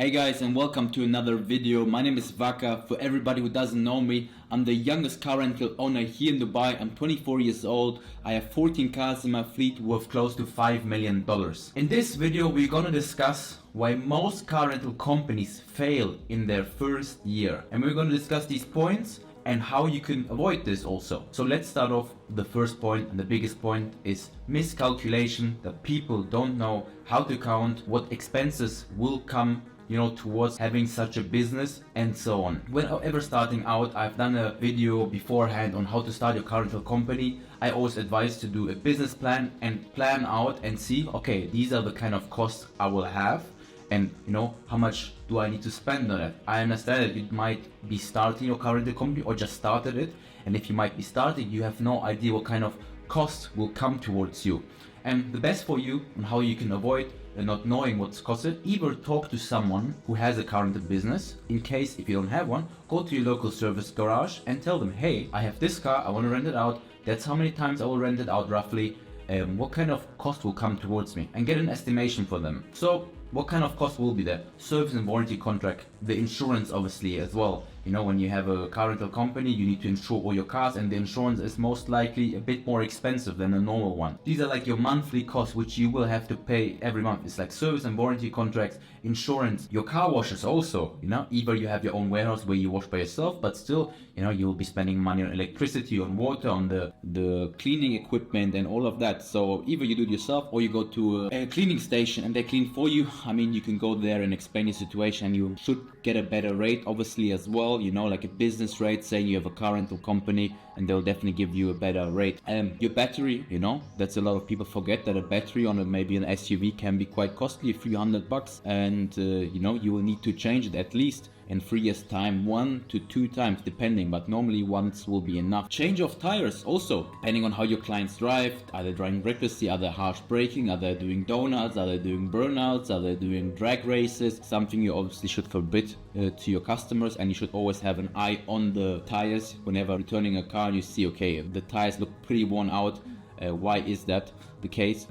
Hey guys, and welcome to another video. My name is Vaka. For everybody who doesn't know me, I'm the youngest car rental owner here in Dubai. I'm 24 years old. I have 14 cars in my fleet worth close to $5 million. In this video, we're gonna discuss why most car rental companies fail in their first year. And we're gonna discuss these points and how you can avoid this also. So let's start off. The first point and the biggest point is miscalculation, that people don't know how to count what expenses will come towards having such a business and so on. Whenever starting out, I've done a video beforehand on how to start your car rental company. I always advise to do a business plan and plan out and see, okay, these are the kind of costs I will have, and how much do I need to spend on it. I understand that you might be starting your car rental company or just started it, and if you might be starting, you have no idea what kind of costs will come towards you. And the best for you and how you can avoid not knowing what's costed, either talk to someone who has a car rental business. In case if you don't have one, go to your local service garage and tell them, hey, I have this car, I want to rent it out, that's how many times I will rent it out roughly, what kind of cost will come towards me, and get an estimation for them. So what kind of cost will be there? Service and warranty contract, the insurance obviously as well. When you have a car rental company, you need to insure all your cars, and the insurance is most likely a bit more expensive than a normal one. These are like your monthly costs, which you will have to pay every month. It's like service and warranty contracts, insurance, your car washes also, either you have your own warehouse where you wash by yourself, but still, you will be spending money on electricity, on water, on the cleaning equipment and all of that. So either you do it yourself or you go to a cleaning station and they clean for you. I mean, you can go there and explain your situation, and you should get a better rate obviously as well, like a business rate, saying you have a car rental company, and they'll definitely give you a better rate. Your battery, that's a lot of people forget that a battery on maybe an SUV can be quite costly, $300, and you will need to change it at least in 3 years time, 1 to 2 times depending, but normally once will be enough. Change of tires also, depending on how your clients drive. Are they driving recklessly? Are they harsh braking? Are they doing donuts? Are they doing burnouts? Are they doing drag races? Something you obviously should forbid to your customers, and you should always have an eye on the tires. Whenever returning a car, you see, okay, the tires look pretty worn out. Why is that the case?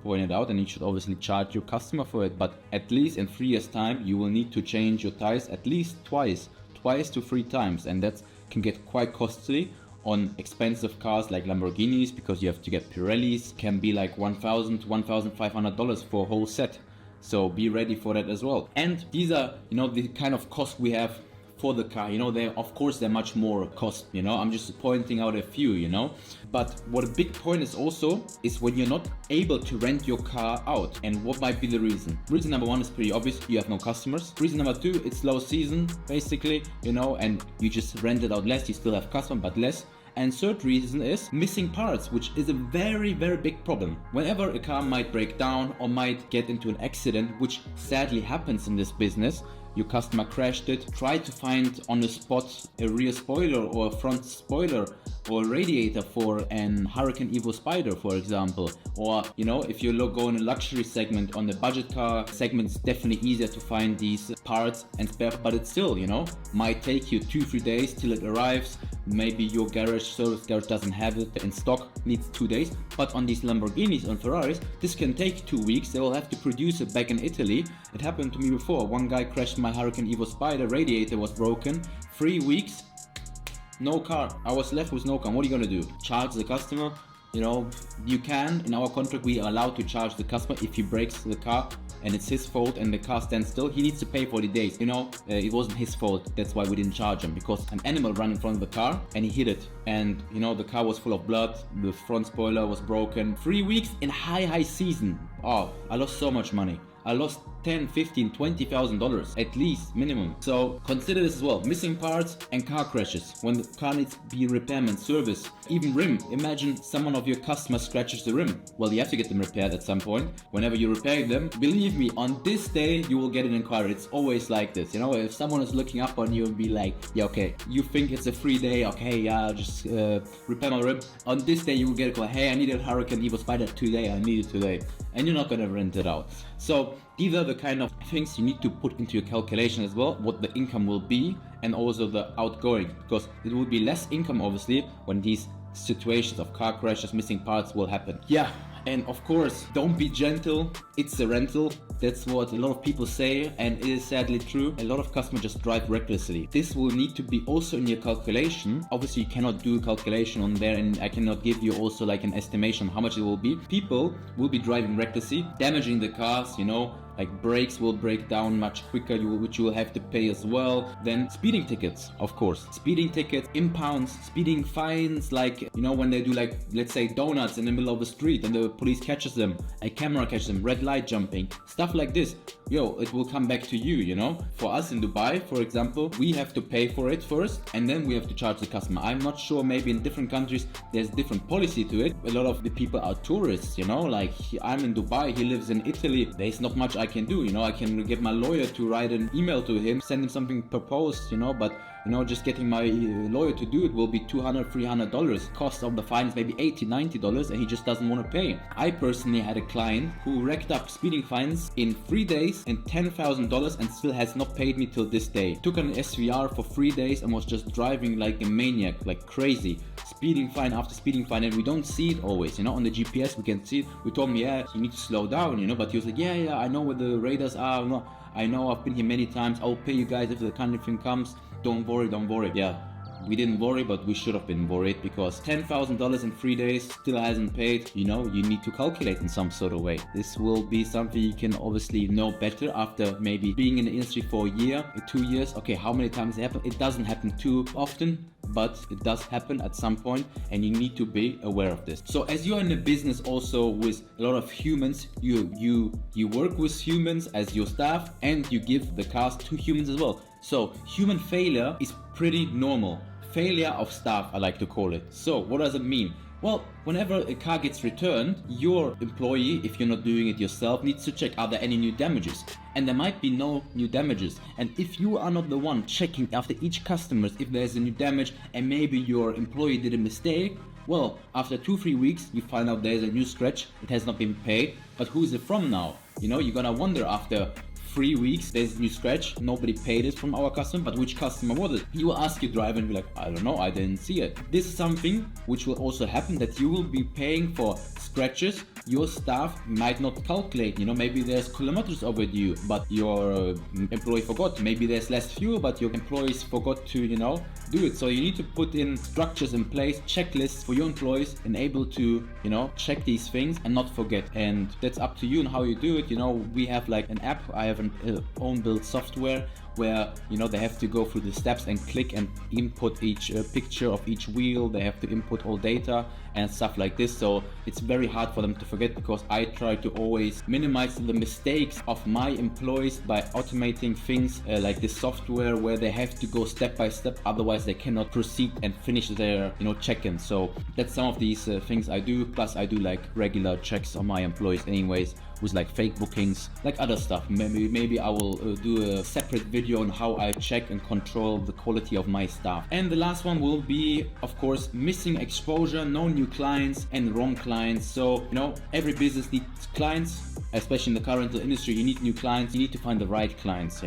Point it out, and you should obviously charge your customer for it. But at least in 3 years time, you will need to change your tires at least twice to 3 times, and that can get quite costly on expensive cars like Lamborghinis, because you have to get Pirellis. Can be like $1,000 to $1,500 for a whole set. So be ready for that as well. And these are the kind of costs we have for the car. They're much more cost, I'm just pointing out a few, but what a big point is also is when you're not able to rent your car out. And what might be the reason? Reason number 1 is pretty obvious: you have no customers. Reason number 2, it's low season basically, and you just rent it out less. You still have customers but less. And third reason is missing parts, which is a very, very big problem. Whenever a car might break down or might get into an accident, which sadly happens in this business, your customer crashed it, try to find on the spot a rear spoiler or a front spoiler or a radiator for an Hurricane Evo Spider, for example. Or if you go in a luxury segment, on the budget car segment, it's definitely easier to find these parts and spare, but it still might take you 2-3 days till it arrives. Maybe your service garage doesn't have it in stock, needs 2 days. But on these Lamborghinis and Ferraris, this can take 2 weeks. They will have to produce it back in Italy. It happened to me before. One guy crashed my Hurricane Evo Spider, radiator was broken, 3 weeks, no car. I was left with no car. What are you gonna do? Charge the customer? You can. In our contract, we are allowed to charge the customer if he breaks the car and it's his fault and the car stands still. He needs to pay for the days. It wasn't his fault. That's why we didn't charge him, because an animal ran in front of the car and he hit it. And the car was full of blood. The front spoiler was broken. 3 weeks in high season. Oh, I lost so much money. I lost $10, $15, $20,000 at least minimum. So consider this as well: missing parts and car crashes. When the car needs to be repairment, service, even rim. Imagine someone of your customers scratches the rim. Well, you have to get them repaired at some point. Whenever you repair them, believe me, on this day you will get an inquiry. It's always like this. If someone is looking up on you and be like, yeah, okay, you think it's a free day, okay, yeah, I'll just repair my rim. On this day you will get a call, hey, I need a Hurricane Evo Spider today, I need it today. And you're not gonna rent it out. So these are the kind of things you need to put into your calculation as well, what the income will be and also the outgoing, because it will be less income obviously when these situations of car crashes, missing parts will happen. Yeah, And of course, don't be gentle, it's a rental. That's what a lot of people say, and it is sadly true. A lot of customers just drive recklessly. This will need to be also in your calculation. Obviously, you cannot do a calculation on there, and I cannot give you also like an estimation how much it will be. People will be driving recklessly, damaging the cars, like brakes will break down much quicker, which you will have to pay as well. Then speeding tickets, of course. Speeding tickets, impounds, speeding fines, like, when they do like, let's say donuts in the middle of the street and the police catches them, a camera catches them, red light jumping, stuff like this. It will come back to you, For us in Dubai, for example, we have to pay for it first and then we have to charge the customer. I'm not sure, maybe in different countries there's different policy to it. A lot of the people are tourists, like I'm in Dubai, he lives in Italy. There's not much I can do, I can get my lawyer to write an email to him, send him something proposed, but just getting my lawyer to do it will be $200-$300. Cost of the fine is maybe $80-$90 and he just doesn't want to pay. I personally had a client who racked up speeding fines in 3 days and $10,000 and still has not paid me till this day. Took an SVR for 3 days and was just driving like a maniac, like crazy. Speeding fine after speeding fine, and we don't see it always, on the GPS we can see it. We told him, yeah, you need to slow down, but he was like, yeah, I know where the radars are, I know, I've been here many times, I'll pay you guys if the kind of thing comes, don't worry. Yeah, we didn't worry, but we should have been worried, because $10,000 in 3 days still hasn't paid. You need to calculate in some sort of way. This will be something you can obviously know better after maybe being in the industry for a year, 2 years. Okay, how many times it happens? It doesn't happen too often, but it does happen at some point, and you need to be aware of this. So as you're in a business also with a lot of humans, you work with humans as your staff, and you give the cars to humans as well. So human failure is pretty normal. Failure of staff, I like to call it. So what does it mean? Well, whenever a car gets returned, your employee, if you're not doing it yourself, needs to check, are there any new damages? And there might be no new damages. And if you are not the one checking after each customer if there's a new damage and maybe your employee did a mistake, well, after 2-3 weeks, you find out there's a new scratch, it has not been paid, but who is it from now? You're gonna wonder after 3 weeks, there's a new scratch, nobody paid it from our customer, but which customer was it? You will ask your driver and be like, I don't know, I didn't see it. This is something which will also happen, that you will be paying for scratches your staff might not calculate. Maybe there's kilometers overdue, but your employee forgot. Maybe there's less fuel, but your employees forgot to, do it. So you need to put in structures in place, checklists for your employees, and able to, check these things and not forget. And that's up to you and how you do it. We have like an app. I have an own built software where they have to go through the steps and click and input each picture of each wheel. They have to input all data and stuff like this, so it's very hard for them to forget, because I try to always minimize the mistakes of my employees by automating things like this software, where they have to go step by step, otherwise they cannot proceed and finish their check-in. So that's some of these things I do, plus I do like regular checks on my employees anyways, with like fake bookings, like other stuff. Maybe I will do a separate video on how I check and control the quality of my staff. And the last one will be, of course, missing exposure, no new clients and wrong clients. So every business needs clients, especially in the car rental industry. You need new clients, you need to find the right clients,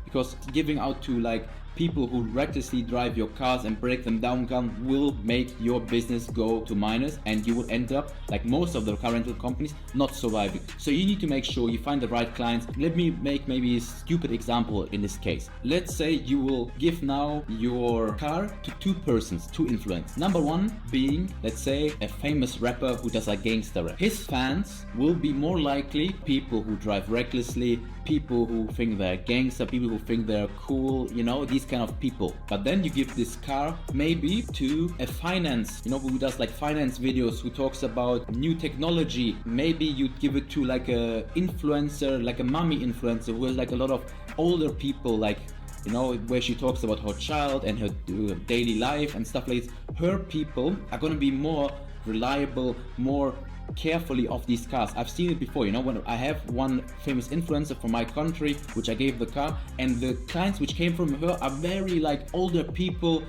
because giving out to like people who recklessly drive your cars and break them down will make your business go to minus, and you will end up like most of the car rental companies not surviving. So you need to make sure you find the right clients. Let me make maybe a stupid example in this case. Let's say you will give now your car to two persons, two influencers. Number one being, let's say, a famous rapper who does a gangster rap. His fans will be more likely people who drive recklessly, people who think they're gangster, people who think they're cool, these kind of people. But then you give this car maybe to a finance, who does like finance videos, who talks about new technology. Maybe you'd give it to like a influencer, like a mommy influencer, who has like a lot of older people, like where she talks about her child and her daily life and stuff like this. Her people are going to be more reliable, more carefully of these cars. I've seen it before, when I have one famous influencer from my country which I gave the car, and the clients which came from her are very like older people,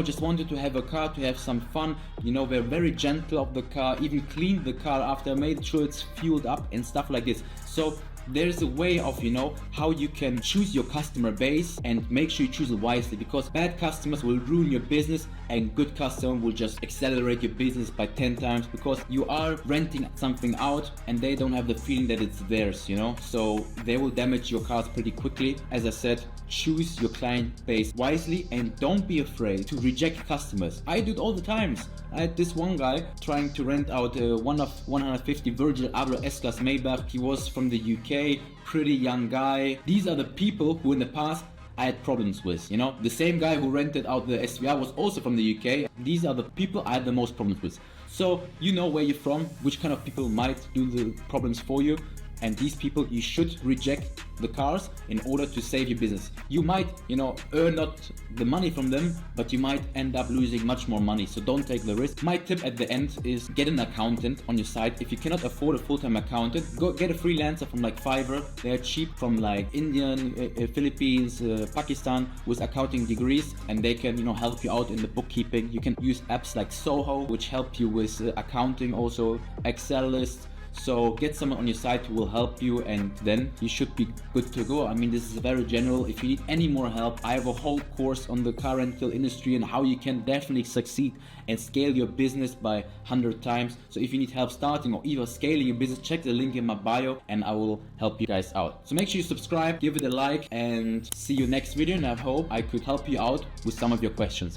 just wanted to have a car to have some fun, they're very gentle of the car, even cleaned the car after, made sure it's fueled up and stuff like this. So there's a way of, you know, how you can choose your customer base and make sure you choose it wisely, because bad customers will ruin your business and good customers will just accelerate your business by 10 times, because you are renting something out and they don't have the feeling that it's theirs, you know, so they will damage your cars pretty quickly. As I said, choose your client base wisely and don't be afraid to reject customers. I do it all the times. I had this one guy trying to rent out one of 150 Virgil Abloh S-Class Maybach. He was from the UK, pretty young guy. These are the people who in the past I had problems with, you know. The same guy who rented out the SVR was also from the UK. These are the people I had the most problems with. So you know where you're from, which kind of people might do the problems for you. And these people you should reject the cars in order to save your business. You might, you know, earn not the money from them, but you might end up losing much more money. So don't take the risk. My tip at the end is get an accountant on your site. If you cannot afford a full-time accountant, go get a freelancer from like Fiverr. They're cheap, from like Indian, Philippines, Pakistan, with accounting degrees, and they can, you know, help you out in the bookkeeping. You can use apps like Soho, which help you with accounting, also Excel lists. So get someone on your site who will help you, and then you should be good to go. I mean, this is very general. If you need any more help, I have a whole course on the car rental industry and how you can definitely succeed and scale your business by 100 times. So if you need help starting or even scaling your business, check the link in my bio and I will help you guys out. So make sure you subscribe, give it a like, and see you next video, and I hope I could help you out with some of your questions.